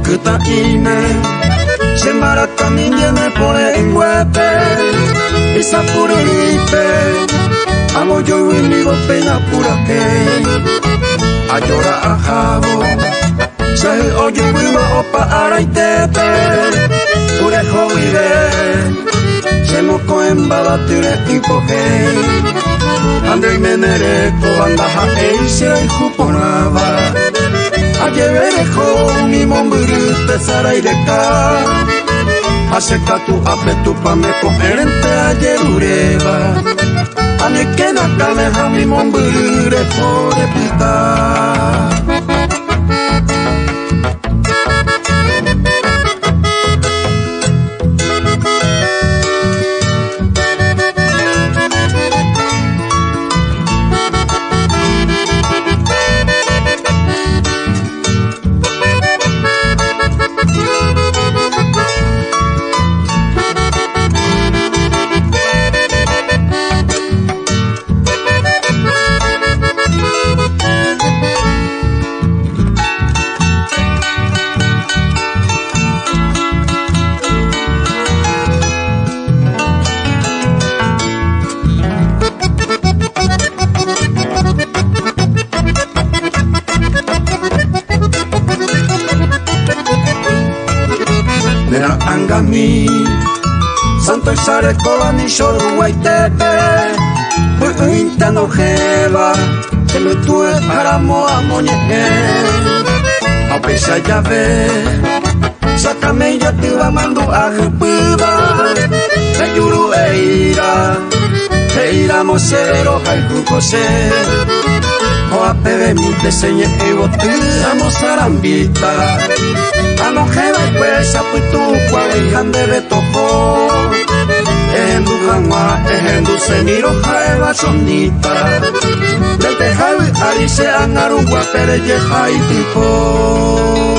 Kuta ine Sembara caminiene pone en huepe Isa purelipe Amo yo y mi peña pura que Ayora a jabo Sahi oye huiwa opa araitepe Urejo ire Semoko en babatire impoje Ande y menereko bandaja eisira y juponaba Ayeverejo mi momburute saraireka Asekatu apetu pameko erente ayerureba Anekena kaleja mi momburure pore pita Nera angami Santo y sare kolani shoru waitepe Pui intano jeva Se me tue aramo amoñe Aupesa llave Sácame yo te va mando a jupiba Reyuru Eira mosero haiku se O apebe mi teseñe ego te amo sarambita Anojeva y pesa puitu cualijan de betofo Ejendu janwa, ejendu semiro jaeva sonita Del tejavi alice anarugua pereye jai tipo